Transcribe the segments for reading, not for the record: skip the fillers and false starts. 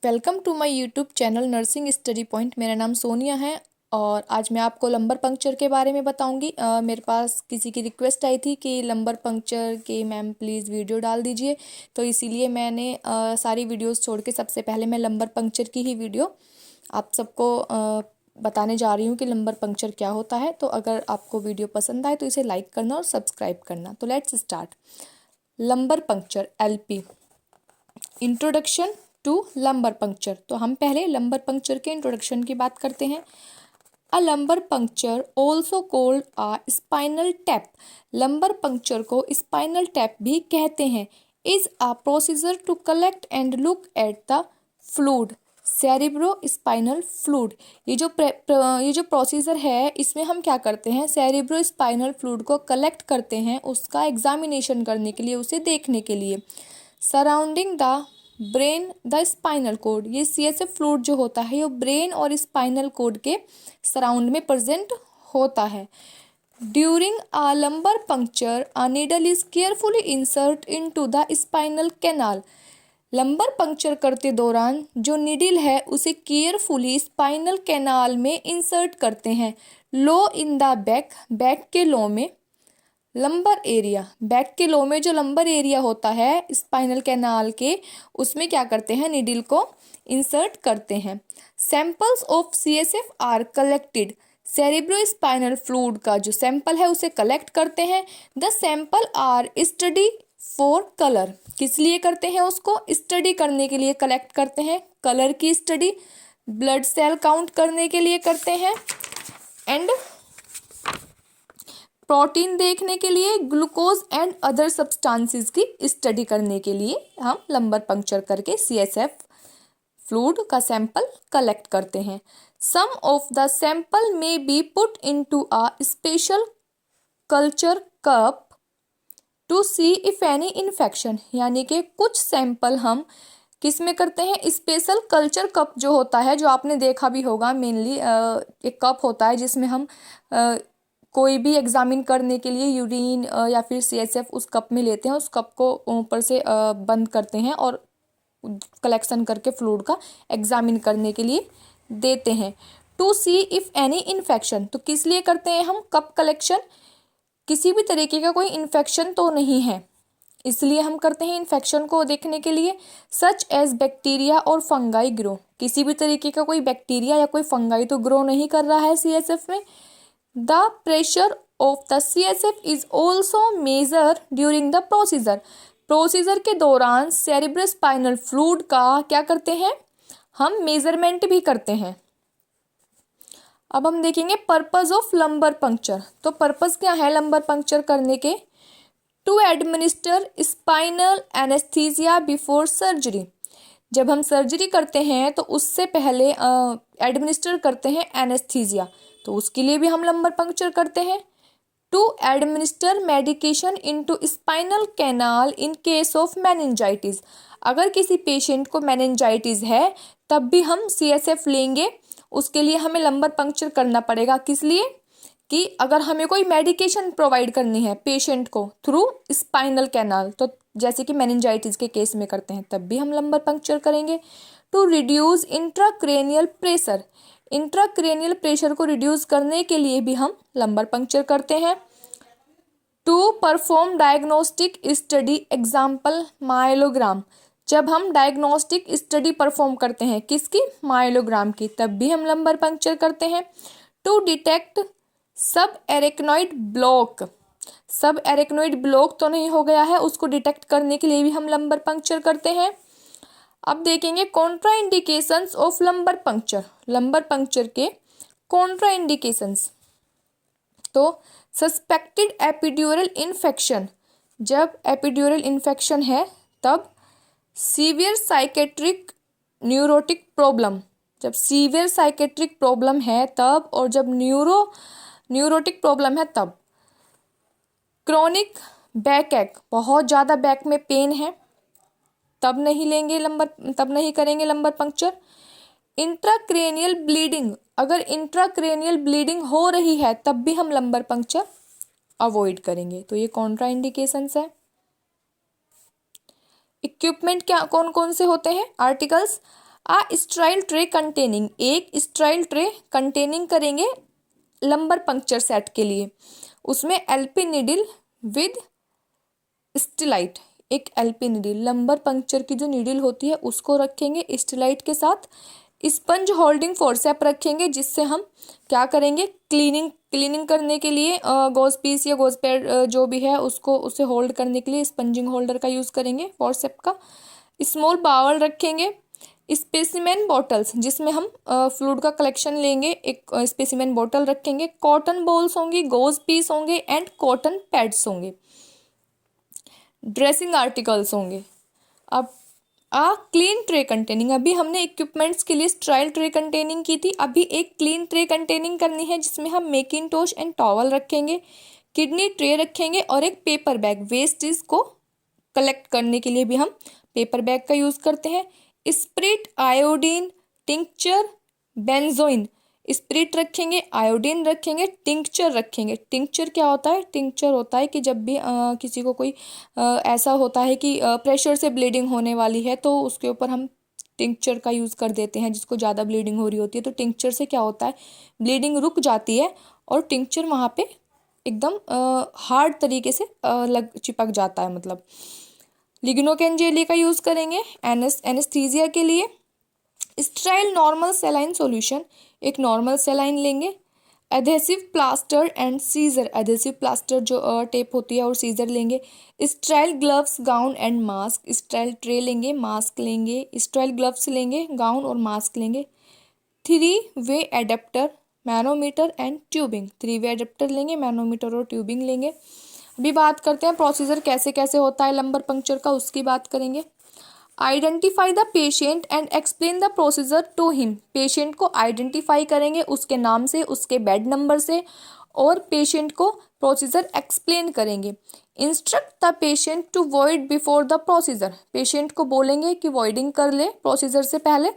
Welcome to my YouTube channel nursing study point. मेरा नाम सोनिया है और आज मैं आपको लंबर पंक्चर के बारे में बताऊंगी। मेरे पास किसी की रिक्वेस्ट आई थी कि लंबर पंक्चर की मैम प्लीज़ वीडियो डाल दीजिए, तो इसीलिए मैंने सारी वीडियोस छोड़ के सबसे पहले मैं लंबर पंक्चर की ही वीडियो आप सबको बताने जा रही हूँ कि लंबर पंक्चर क्या होता है। तो अगर आपको वीडियो पसंद आए तो इसे लाइक करना और सब्सक्राइब करना। तो let's start. Lumbar puncture LP, introduction to lumbar puncture. तो हम पहले लंबर पंक्चर के इंट्रोडक्शन की बात करते हैं। A lumbar puncture also called a spinal tap, lumbar puncture को स्पाइनल टैप भी कहते हैं, is a procedure to collect and look at the fluid cerebrospinal fluid. ये जो प्रोसीजर है, इसमें हम क्या करते हैं, सेरिब्रो स्पाइनल फ्लूइड को कलेक्ट करते हैं, उसका एग्जामिनेशन करने के लिए, उसे देखने के लिए। Surrounding the brain the spinal cord, ये CSF फ्लूइड जो होता है ये ब्रेन और स्पाइनल कोड के सराउंड में प्रेजेंट होता है। During a lumbar puncture a needle is carefully insert into the spinal canal, lumbar puncture करते दौरान जो नीडल है उसे केयरफुली स्पाइनल कैनाल में इंसर्ट करते हैं। लो इन द बैक, बैक के लो में। लंबर एरिया, बैक के लो में जो लंबर एरिया होता है स्पाइनल कैनाल के, उसमें क्या करते हैं, निडिल को इंसर्ट करते हैं। Samples of CSF are collected, cerebrospinal fluid का जो सैंपल है उसे कलेक्ट करते हैं। The sample are study for colour, किस लिए करते हैं, उसको स्टडी करने के लिए कलेक्ट करते हैं, कलर की स्टडी, ब्लड सेल काउंट करने के लिए करते हैं, एंड प्रोटीन देखने के लिए, ग्लूकोज एंड अदर सब्सटेंसेस की स्टडी करने के लिए हम लंबर पंक्चर करके CSF फ्लूइड का सैंपल कलेक्ट करते हैं। Some of the sample may be put into a special culture cup to see if any infection, यानी कि कुछ सैंपल हम किस में करते हैं, स्पेशल कल्चर कप जो होता है, जो आपने देखा भी होगा, मेनली एक कप होता है जिसमें हम कोई भी एग्जामिन करने के लिए यूरिन या फिर CSF उस कप में लेते हैं, उस कप को ऊपर से बंद करते हैं और कलेक्शन करके फ्लूइड का एग्जामिन करने के लिए देते हैं। To see if any infection, तो किस लिए करते हैं हम कप कलेक्शन, किसी भी तरीके का कोई इन्फेक्शन तो नहीं है इसलिए हम करते हैं, इन्फेक्शन को देखने के लिए। सच एज बैक्टीरिया और फंगाई ग्रो, किसी भी तरीके का कोई बैक्टीरिया या कोई फंगाई तो ग्रो नहीं कर रहा है CSF में। The pressure of the CSF is also measure during the procedure, procedure के दौरान सेरिब्रोस्पाइनल फ्लूइड का क्या करते हैं, हम मेजरमेंट भी करते हैं। अब हम देखेंगे पर्पस ऑफ लंबर पंक्चर। तो पर्पस क्या है लंबर पंक्चर करने के, to administer spinal anaesthesia before surgery, जब हम सर्जरी करते हैं तो उससे पहले एडमिनिस्टर करते हैं एनेस्थीसिया, तो उसके लिए भी हम लंबर पंक्चर करते हैं। To administer medication into spinal canal in case of meningitis, अगर किसी पेशेंट को मेनिंजाइटिस है तब भी हम CSF लेंगे, उसके लिए हमें लंबर पंक्चर करना पड़ेगा। किस लिए, कि अगर हमें कोई मेडिकेशन प्रोवाइड करनी है पेशेंट को थ्रू स्पाइनल कैनाल, तो जैसे कि मेनिंजाइटिस के केस में करते हैं तब भी हम लंबर पंक्चर करेंगे। To reduce intracranial pressure, intracranial pressure को रिड्यूस करने के लिए भी हम लंबर पंक्चर करते हैं। To perform diagnostic study example myelogram, जब हम डायग्नोस्टिक स्टडी परफॉर्म करते हैं किसकी, माइलोग्राम की, तब भी हम लंबर पंक्चर करते हैं। टू डिटेक्ट सब एरेक्नॉइड ब्लॉक, सब एरेक्नॉइड ब्लॉक तो नहीं हो गया है, उसको डिटेक्ट करने के लिए भी हम लंबर पंक्चर करते हैं। अब देखेंगे Contra indications of lumbar puncture, lumbar puncture के कॉन्ट्रा इंडिकेशंस। तो सस्पेक्टेड एपिड्यूरल इन्फेक्शन, जब एपिड्यूरल इन्फेक्शन है तब। सीवियर साइकेट्रिक न्यूरोटिक प्रॉब्लम, जब सीवियर साइकेट्रिक प्रॉब्लम है तब, और जब न्यूरोटिक प्रॉब्लम है तब। क्रोनिक बैक एक, बहुत ज़्यादा बैक में पेन है तब नहीं करेंगे लंबर पंक्चर। इंट्राक्रेनियल ब्लीडिंग, अगर इंट्राक्रेनियल ब्लीडिंग हो रही है तब भी हम लंबर पंक्चर अवॉइड करेंगे। तो ये कॉन्ट्रा इंडिकेशंस है। इक्विपमेंट क्या कौन कौन से होते हैं, आर्टिकल्स, स्ट्राइल ट्रे कंटेनिंग, एक स्ट्राइल ट्रे कंटेनिंग करेंगे लंबर पंक्चर सेट के लिए, उसमें एलपी नीडल विद स्टिलाइट, एक एलपी नीडल लंबर पंक्चर की जो नीडल होती है उसको रखेंगे स्टिलाइट के साथ। स्पंज होल्डिंग फोर्सेप रखेंगे जिससे हम क्या करेंगे, क्लीनिंग करने के लिए गॉज पीस या गॉज पैड जो भी है उसको उसे होल्ड करने के लिए स्पंजिंग होल्डर का यूज़ करेंगे फोर्सेप का। स्मॉल बाउल रखेंगे। स्पेसिमेन बॉटल्स जिसमें हम फ्लूइड का कलेक्शन लेंगे, एक स्पेसिमेन बॉटल रखेंगे। कॉटन बॉल्स होंगी, गॉज पीस होंगे एंड कॉटन पैड्स होंगे। ड्रेसिंग आर्टिकल्स होंगे। अब क्लीन ट्रे कंटेनिंग, अभी हमने इक्विपमेंट्स के लिए स्ट्राइल ट्रे कंटेनिंग की थी, अभी एक क्लीन ट्रे कंटेनिंग करनी है जिसमें हम मैकिंटोश एंड टॉवल रखेंगे, किडनी ट्रे रखेंगे और एक पेपर बैग, वेस्टेज को कलेक्ट करने के लिए भी हम पेपर बैग का यूज़ करते हैं। Spirit, iodine, tincture, benzoin, spirit रखेंगे, आयोडीन रखेंगे, टिंक्चर रखेंगे। टिंक्चर क्या होता है, टिंक्चर होता है कि जब भी किसी को कोई ऐसा होता है कि प्रेशर से ब्लीडिंग होने वाली है तो उसके ऊपर हम टिंक्चर का यूज़ कर देते हैं, जिसको ज़्यादा ब्लीडिंग हो रही होती है तो टिंक्चर से क्या होता है, ब्लीडिंग रुक जाती है और टिंक्चर वहाँ पे एकदम हार्ड तरीके से चिपक जाता है। मतलब लिग्नोकेन जेली का यूज़ करेंगे एनेस्थीसिया के लिए। स्टेराइल नॉर्मल सेलाइन सॉल्यूशन, एक नॉर्मल सेलाइन लेंगे। Adhesive plaster and seizure, adhesive plaster जो टेप होती है और सीजर लेंगे। Sterile gloves, gown and mask, sterile tray लेंगे, मास्क लेंगे, स्टेराइल ग्लव्स लेंगे, गाउन और मास्क लेंगे। 3-वे adapter, manometer and tubing, 3-वे adapter लेंगे, मैनोमीटर और ट्यूबिंग लेंगे। अभी बात करते हैं प्रोसीजर कैसे कैसे होता है लंबर पंक्चर का, उसकी बात करेंगे। Identify the patient and explain the procedure to him, patient को आइडेंटिफाई करेंगे उसके नाम से, उसके बेड नंबर से और पेशेंट को प्रोसीजर एक्सप्लेन करेंगे। Instruct the patient to void before the procedure, patient को बोलेंगे कि वॉइडिंग कर ले प्रोसीजर से पहले।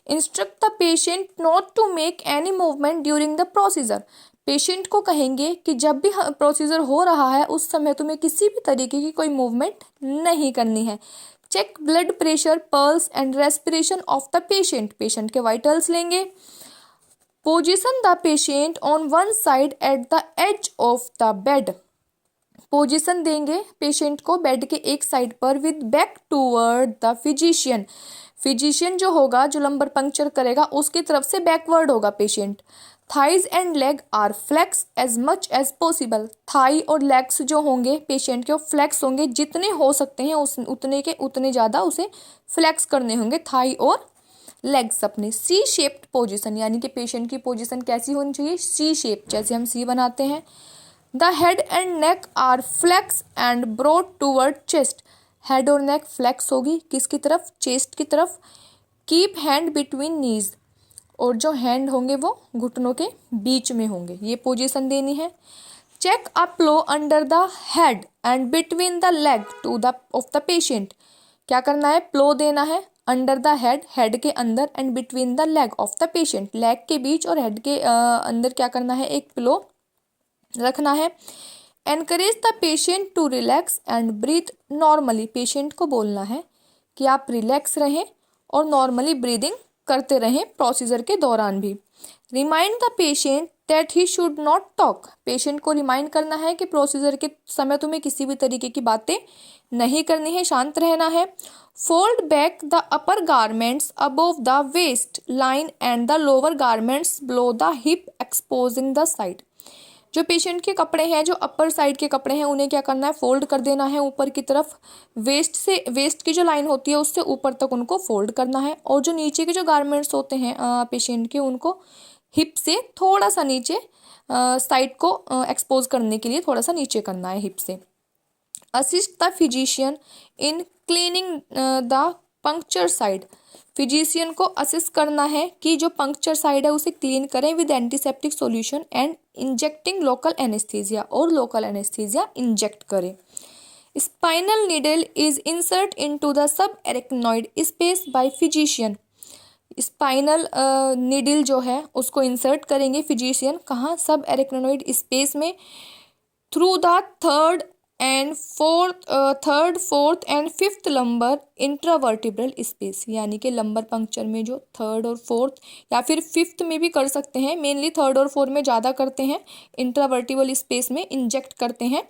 Instruct the patient not to make any movement during the procedure, patient को कहेंगे कि जब भी प्रोसीजर हो रहा है उस समय तुम्हें किसी भी तरीके की कोई मूवमेंट नहीं करनी है। Check blood pressure, pulse and respiration of the patient, patient के वाइटल्स लेंगे। Position the patient on one side at the edge of the bed, position देंगे पेशेंट को बेड के एक साइड पर with back toward the physician, physician जो होगा जो लंबर पंक्चर करेगा उसकी तरफ से बैकवर्ड होगा patient. Thighs and leg are flex as much as possible, thigh और लेग्स जो होंगे पेशेंट के फ्लेक्स होंगे, जितने हो सकते हैं उतने ज़्यादा उसे फ्लेक्स करने होंगे थाई और लेग्स अपने। सी शेप्ड पोजीशन, यानी कि पेशेंट की पोजीशन कैसी होनी चाहिए, सी शेप, जैसे हम सी बनाते हैं। The head and neck are flex and broad toward chest, head और नेक फ्लेक्स होगी किसकी तरफ, चेस्ट की तरफ। कीप हैंड बिटवीन नीज, और जो हैंड होंगे वो घुटनों के बीच में होंगे, ये पोजीशन देनी है। Check a pillow under the head and between the leg to the of the patient, क्या करना है, प्लो देना है अंडर द हेड, हेड के अंदर, and between the leg of the patient, leg के बीच और हेड के अंदर क्या करना है, एक प्लो रखना है। Encourage the patient to relax and breathe normally, patient को बोलना है कि आप रिलैक्स रहें और नॉर्मली ब्रीदिंग करते रहें प्रोसीजर के दौरान भी। Remind the patient that he should not talk, patient को रिमाइंड करना है कि प्रोसीजर के समय तुम्हें किसी भी तरीके की बातें नहीं करनी है, शांत रहना है। Fold back the upper garments above the waist line and the lower garments below the hip exposing the side, जो पेशेंट के कपड़े हैं, जो अपर साइड के कपड़े हैं, उन्हें क्या करना है, फोल्ड कर देना है ऊपर की तरफ, वेस्ट की जो लाइन होती है उससे ऊपर तक उनको फोल्ड करना है। और जो नीचे के जो गारमेंट्स होते हैं पेशेंट के, उनको हिप से थोड़ा सा नीचे साइड को एक्सपोज करने के लिए थोड़ा सा नीचे करना है हिप से। Assist the physician in cleaning the puncture side, physician को असिस्ट करना है कि जो पंक्चर साइड है उसे क्लीन करें with antiseptic solution and injecting local anaesthesia, और लोकल एनेस्थीसिया इंजेक्ट करें। Spinal needle is insert into the subarachnoid space by physician, spinal needle जो है उसको इंसर्ट करेंगे फिजिशियन, कहाँ, सब एरेक्नॉइड स्पेस में। Through the third and third, fourth and fifth lumbar intravertebral space, यानी कि lumbar puncture में जो थर्ड और फोर्थ या फिर फिफ्थ में भी कर सकते हैं, मेनली थर्ड और फोर्थ में ज़्यादा करते हैं, इंट्रावर्टिब्रल स्पेस में इंजेक्ट करते हैं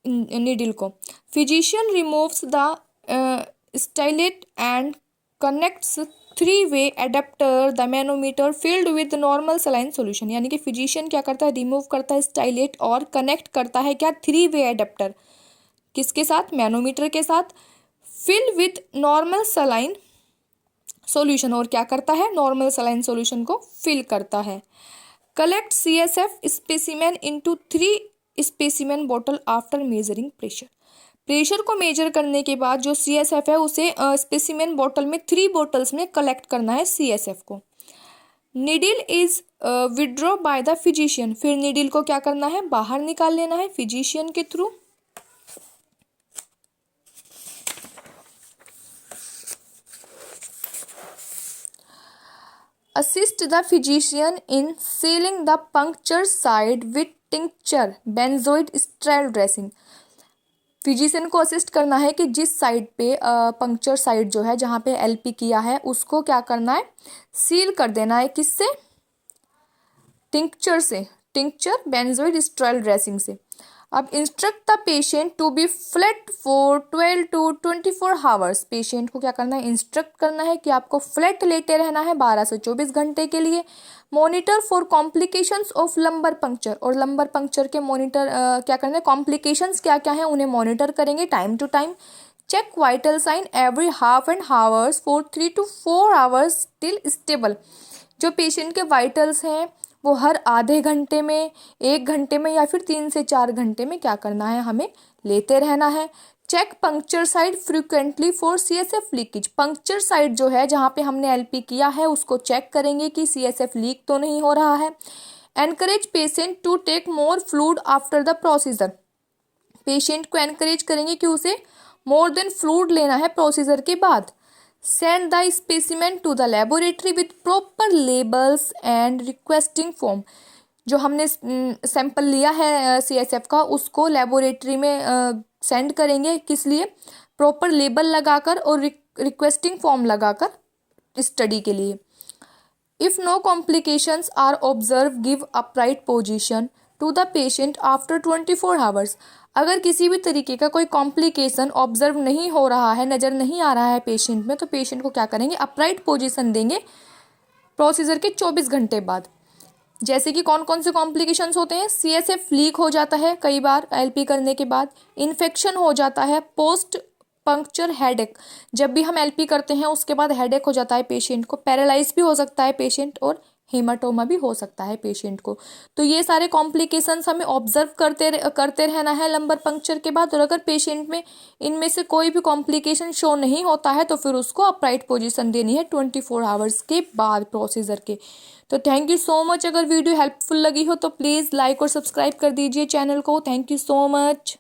नीडल को। Physician removes the stylet and connects three way adapter the manometer filled with normal saline solution, यानी कि फिजिशियन क्या करता है, रिमूव करता है स्टाइलेट और कनेक्ट करता है क्या, थ्री वे एडेप्टर, किसके साथ, मैनोमीटर के साथ, fill with normal saline solution, और क्या करता है, नॉर्मल सलाइन सॉल्यूशन को फिल करता है। Collect CSF specimen into 3 specimen bottle after measuring pressure, pressure को मेजर करने के बाद जो CSF है उसे स्पेसिमेन बॉटल में 3 बॉटल्स में कलेक्ट करना है CSF को। Needle is withdraw by the physician, फिर नीडल को क्या करना है, बाहर निकाल लेना है फिजिशियन के through. Assist the physician in sealing the puncture side with tincture benzoid sterile dressing, physician को असिस्ट करना है कि जिस साइड पे पंक्चर साइड जो है जहाँ पे LP किया है उसको क्या करना है, सील कर देना है, किससे, टिंक्चर से, टिंक्चर बेंजोइड स्टेराइल ड्रेसिंग से। अब instruct the patient to be flat for 12 to 24 hours, patient को क्या करना है, इंस्ट्रक्ट करना है कि आपको फ्लैट लेटे रहना है 12 से 24 घंटे के लिए। Monitor for complications of lumbar puncture, और लंबर पंक्चर के मॉनिटर क्या करना है, कॉम्प्लिकेशंस क्या क्या हैं उन्हें मॉनिटर करेंगे time to time. Check vital sign every half and hours for 3 to 4 hours till stable, जो पेशेंट के वाइटल्स हैं वो हर आधे घंटे में, 1 घंटे में या फिर 3 से 4 घंटे में क्या करना है, हमें लेते रहना है। Check puncture side frequently for CSF leakage, puncture side जो है जहाँ पे हमने LP किया है उसको चेक करेंगे कि CSF लीक तो नहीं हो रहा है। Encourage patient to take more fluid after the procedure, patient को एनकरेज करेंगे कि उसे मोर देन फ्लूइड लेना है प्रोसीजर के बाद। Send the specimen to the laboratory with proper labels and requesting form, जो हमने सैंपल लिया है CSF का उसको लेबोरेटरी में सेंड करेंगे, किस लिए, प्रॉपर लेबल लगाकर और रिक्वेस्टिंग फॉर्म लगाकर स्टडी के लिए। If no complications are observe give upright position to the patient after 24 hours, अगर किसी भी तरीके का कोई कॉम्प्लिकेशन ऑब्जर्व नहीं हो रहा है, नज़र नहीं आ रहा है पेशेंट में, तो पेशेंट को क्या करेंगे, अपराइट पोजीशन देंगे प्रोसीजर के 24 घंटे बाद। जैसे कि कौन कौन से कॉम्प्लिकेशंस होते हैं, CSF लीक हो जाता है कई बार LP करने के बाद, इन्फेक्शन हो जाता है, पोस्ट पंक्चर हेडेक, जब भी हम LP करते हैं उसके बाद हेडेक हो जाता है पेशेंट को, पैरालाइज भी हो सकता है पेशेंट और हेमाटोमा भी हो सकता है पेशेंट को। तो ये सारे कॉम्प्लिकेशंस हमें ऑब्जर्व करते रहना है लंबर पंक्चर के बाद, और अगर पेशेंट में इनमें से कोई भी कॉम्प्लिकेशन शो नहीं होता है तो फिर उसको अपराइट पोजीशन देनी है 24 आवर्स के बाद प्रोसीजर के। तो थैंक यू सो मच, अगर वीडियो हेल्पफुल लगी हो तो प्लीज़ लाइक और सब्सक्राइब कर दीजिए चैनल को। Thank you so much.